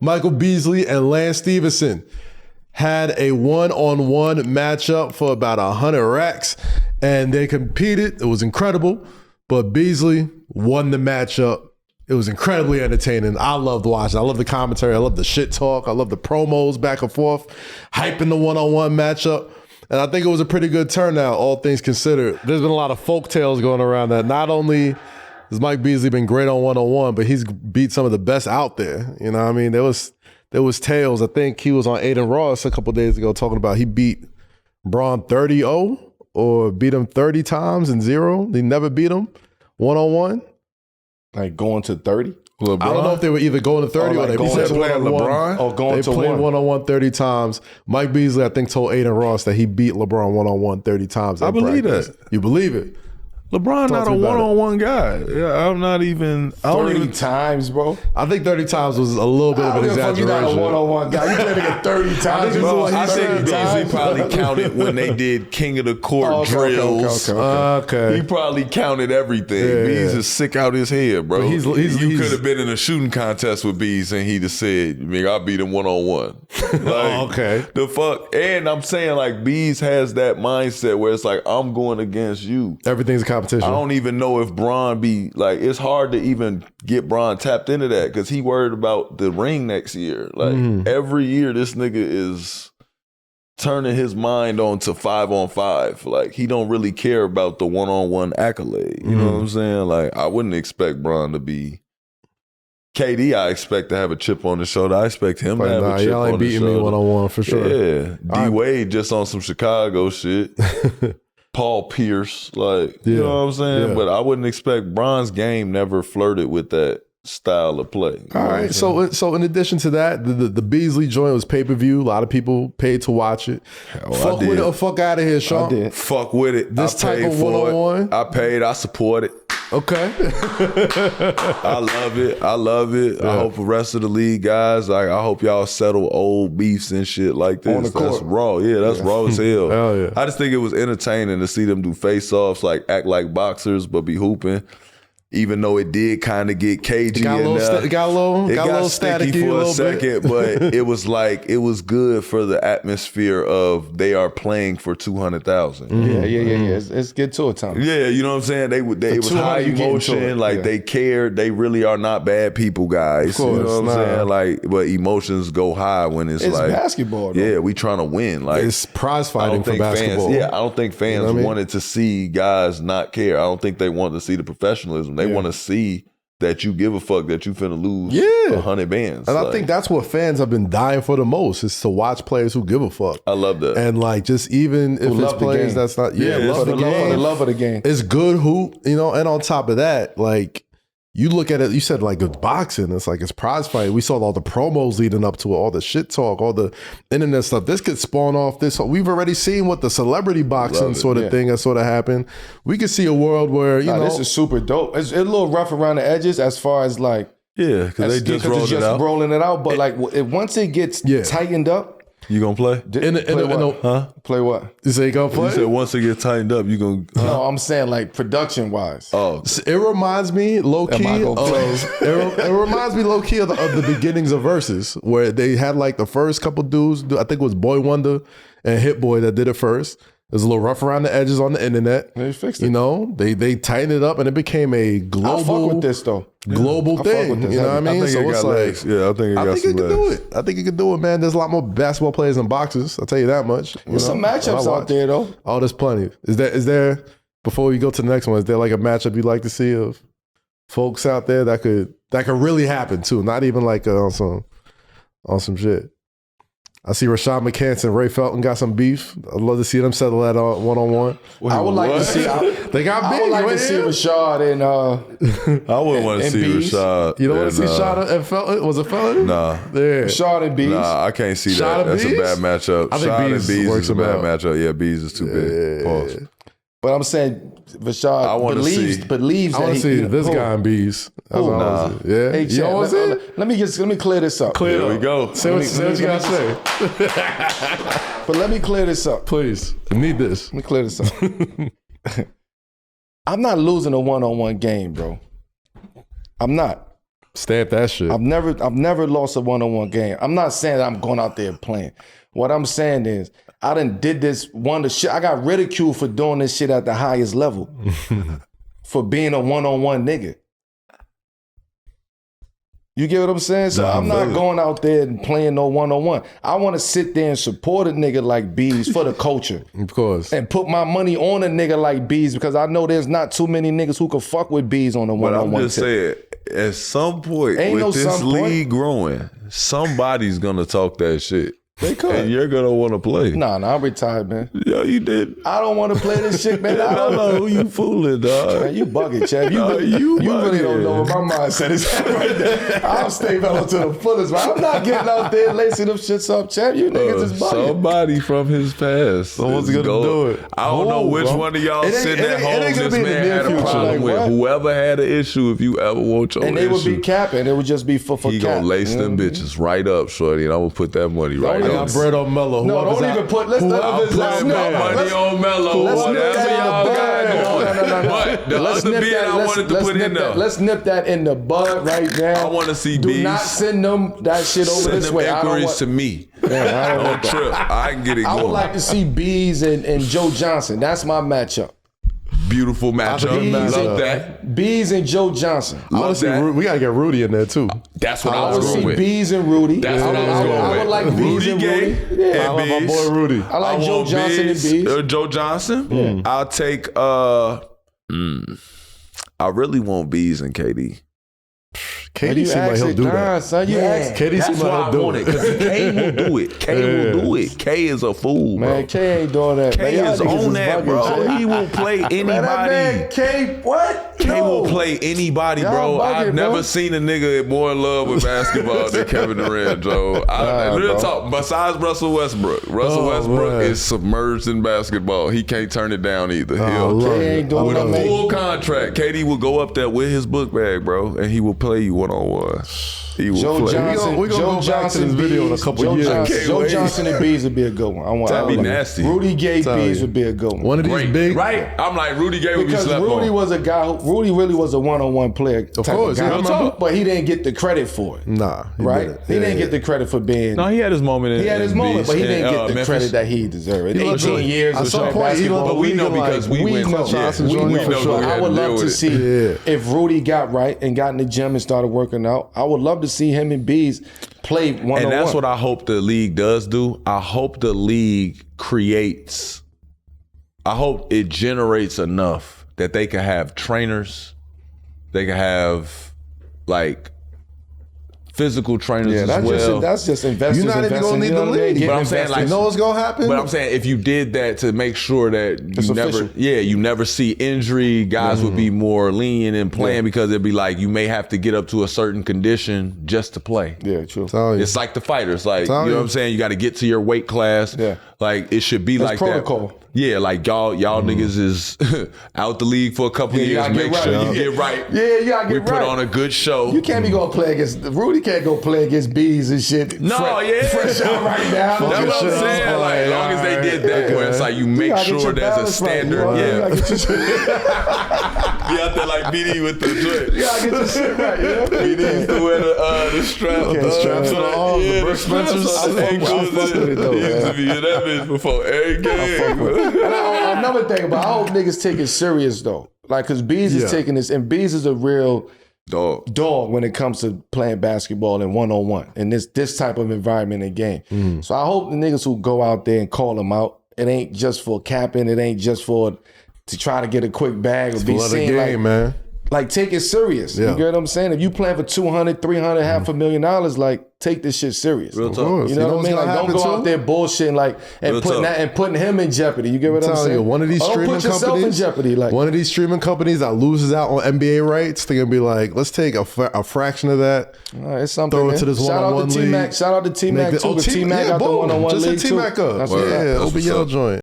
Michael Beasley and Lance Stevenson had a one-on-one matchup for about 100 racks, and they competed. It was incredible, but Beasley won the matchup. It was incredibly entertaining. I loved watching. I love the commentary. I love the shit talk. I love the promos back and forth, hyping the one-on-one matchup. And I think it was a pretty good turnout, all things considered. There's been a lot of folk tales going around that not only has Mike Beasley been great on one-on-one, but he's beat some of the best out there. You know what I mean? There was tales. I think he was on Aiden Ross a couple days ago talking about he beat Braun 30-0 or beat him 30 times and 0. He never beat him one-on-one. Like going to 30? LeBron? I don't know if they were either going to 30 or they playing LeBron. Or going to played one-on-one 30 times. Mike Beasley, I think, told Aiden Ross that he beat LeBron one-on-one 30 times. I believe that. You believe it? LeBron not a one-on-one guy. Yeah, I'm not even. 30 times, bro. I think 30 times was a little bit of an exaggeration. You're not a one-on-one guy. You played it 30 times. I think Beasley probably counted when they did King of the Court drills. Okay. He probably counted everything. Bees is sick out his head, bro. You could have been in a shooting contest with Bees and he'd have said, I beat him one-on-one. Okay. The fuck? And I'm saying, like, Bees has that mindset where it's like, I'm going against you. Everything's a competition. I don't even know if Bron be like, it's hard to even get Bron tapped into that because he worried about the ring next year. Like every year this nigga is turning his mind on to 5-on-5. Like he don't really care about the one-on-one accolade. You know what I'm saying? Like I wouldn't expect Bron to be KD. I expect to have a chip on the shoulder. I expect him to have a chip y'all ain't on the beating shoulder. me one-on-one for sure. Yeah. D-Wade just on some Chicago shit. Paul Pierce, like, you know what I'm saying? Yeah. But I wouldn't expect Bron's game never flirted with that style of play. All right. So in addition to that, the Beasley joint was pay-per-view. A lot of people paid to watch it. Fuck with it or fuck out of here, Sean. I did. Fuck with it. This type of one-on-one. I paid. I support it. Okay. I love it. Yeah. I hope the rest of the league guys, I hope y'all settle old beefs and shit like this. On the court. That's raw. Yeah, that's raw as hell. Hell yeah. I just think it was entertaining to see them do face-offs, like act like boxers, but be hooping. Even though it did kind of get cagey, it got a little sticky staticky for a second, but it was like it was good for the atmosphere of they are playing for 200,000. Yeah. It's get to it, Tom. Yeah, you know what I'm saying. It was high emotion, like they cared. They really are not bad people, guys. Of course, you know what I'm saying? Like, but emotions go high when it's like basketball. Though. Yeah, we trying to win. Like it's prize fighting for basketball. I don't think fans wanted to see guys not care. I don't think they want to see the professionalism. They want to see that you give a fuck that you finna lose 100 bands. And I think that's what fans have been dying for the most is to watch players who give a fuck. I love that. And like just even if it's players that's not love the game. For the love of the game. It's good hoop, and on top of that, like you look at it, you said like it's boxing, it's like it's prize fight. We saw all the promos leading up to it, all the shit talk, all the internet stuff. This could spawn off this. We've already seen what the celebrity boxing sort of thing has sort of happened. We could see a world where, this is super dope. It's a little rough around the edges as far as like, because they just rolling it out. But like once it gets tightened up, you gonna play? Play what? You say you gonna play? You said once it gets tightened up, you gonna... No, I'm saying like production wise. Oh. It reminds me low key of it reminds me low key of the beginnings of Versus, where they had like the first couple dudes, I think it was Boy Wonder and Hit Boy that did it first. It was a little rough around the edges on the internet. They fixed it. They tightened it up and it became a global. I fuck with this though. Global thing. You know what I mean? I think it can do it. I think it can do it, man. There's a lot more basketball players than boxers. I'll tell you that much. There's some matchups out there though. Oh, there's plenty. Is there before we go to the next one, is there like a matchup you'd like to see of folks out there that could really happen too? Not even like on some shit. I see Rashad McCants and Ray Felton got some beef. I'd love to see them settle that one-on-one. I would like to see. They got big. I would like to see Rashad and. I wouldn't want to see Rashad. You don't want to see Rashad and Felton? Was it Felton? Nah. Yeah. Rashad and Bees. Nah, I can't see that. That's a bad matchup. I think Rashad and Bees works is a bad matchup. Yeah, Bees is too big. Pause. But I'm saying Rashad believes I want to see this guy in Bees. Nah. Yeah. Hey, you know what I'm saying? Let me clear this up. Here we go. Say what you got to say. But let me clear this up. Please. I need this. Let me clear this up. I'm not losing a one-on-one game, bro. I'm not. Stamp that shit. I've never lost a one-on-one game. I'm not saying that I'm going out there playing. What I'm saying is I done did this shit. I got ridiculed for doing this shit at the highest level. For being a one-on-one nigga. You get what I'm saying? So I'm not going out there and playing no one-on-one. I want to sit there and support a nigga like Bees for the culture. Of course. And put my money on a nigga like Bees because I know there's not too many niggas who can fuck with Bees on a one-on-one. But I'm just saying, at some point, with this league growing, somebody's going to talk that shit. They could. And you're going to want to play. Nah, I'm retired, man. Yo, you did. I don't want to play this shit, man. I don't know who you fooling, dog. Man, you bugging, Chad. You really don't know what my mindset is right there. I'll stay mellow to the fullest, man. I'm not getting out there lacing them shits up, Chad. You niggas is bugging. Somebody from his past. Someone's going to do it. I don't know which one of y'all sitting at home this man had a problem with. Whoever had an issue, if you ever want your issue. And they would be capping. It would just be for He cap. going to lace them bitches right up, shorty, and I'm going to put that money right I on. got bread on Melo. No, don't even put. Let's I'm putting my money on Melo. Whatever y'all got going. But the other bid I wanted to put in there. Let's nip that in the bud right now. I want to see Do Bees. not send them that shit over Send this them way. inquiries to me. Yeah, On trip. I can get it going. I would like to see Bees and Joe Johnson. That's my matchup. Beautiful matchup. Love that. Bees and Joe Johnson. Love that. We got to get Rudy in there too. That's what I I would was see going with. Bees and Rudy. That's what I was going with. I would like Bees and Gay Rudy. Yeah. I love my boy Rudy. I like Joe want Johnson and Bees. Joe Johnson. I'll take I really want Bees and KD. KD seems like he'll do that. Son, KD seems like he'll do it. Because K will do it. K will do it. K is a fool, bro. Man, K ain't doing that. K man, is on that, bro. He will play anybody. Man, K, what? K will play anybody, bro. I've never seen a nigga more in love with basketball than Kevin Durant, Joe. Real talk. Besides Russell Westbrook, Westbrook is submerged in basketball. He can't turn it down either. K ain't doing With that, a full contract, KD will go up there with his book bag, bro, and he will play you one-on-one. He will Joe play. Johnson, We're going to go back to this video in a couple years. Joe Johnson and Bees would be a good one. That'd be nasty. Rudy Gay Bees would be a good one. One of these big. Right? I'm like, Rudy Gay would be Because slept Rudy on. was a guy Rudy really was a one-on-one player. Of course, guy. real talk. But he didn't get the credit for it. Nah. Right? He didn't get the credit for being. No, he had his moment. He had his moment, but he didn't get the Memphis. credit that he deserved. 18 years At of some playing point, basketball. But we know because we went know. Johnson we Jr. know sure. we I had would to deal love to with see if Rudy got right and got in the gym and started working out. I would love to see him and Bees play one-on-one. And that's what I hope the league does do. I hope the league creates, I hope it generates enough that they can have trainers, they can have like physical trainers as well. That's just investors. You're not even going to need the league. But I'm saying, like, you know what's going to happen? But I'm saying if you did that to make sure that you never see injury, guys would be more lenient in playing because it'd be like you may have to get up to a certain condition just to play. Yeah, true. It's like the fighters, like you know what I'm saying. You got to get to your weight class. Yeah. Like it should be like protocol. that. Yeah, like y'all niggas is out the league for a couple of years. Make sure you get right. Yeah, you gotta get right. We put on a good show. You can't be going to play against Rudy. Can't go play against Bees and shit. No, fresh out right now. That's what I'm saying. Like, as long as they did that, where it's like you make sure there's a standard. Right. You out there like BD with the joint. You gotta get your shit right. BD used to wear the strap. The straps on the arms, the Brooks Spencers. I fuck with it though. He used to be in that bitch before every game. Another thing, but I hope niggas take it serious though. Like, cause Bees is taking this, and Bees is a real dog when it comes to playing basketball and one-on-one in this type of environment and game. So I hope the niggas who go out there and call them out, it ain't just for capping, it ain't just for to try to get a quick bag or be seen game, like, man. Like, take it serious. You get what I'm saying? If you playing for $200, $300, $500,000, like, take this shit serious. Real talk. You know what I mean? Like, don't go out there bullshitting like and putting him in jeopardy. You get what I'm saying? You, one of these streaming don't put yourself companies, in jeopardy. Like, one of these streaming companies that loses out on NBA rights, they're gonna be like, let's take a fraction of that. It's something. Throw it to this one-on-one league. Shout out to T-Mac too. T-Mac got the one-on-one league too. Just hit T-Mac up. Yeah, OBL joint.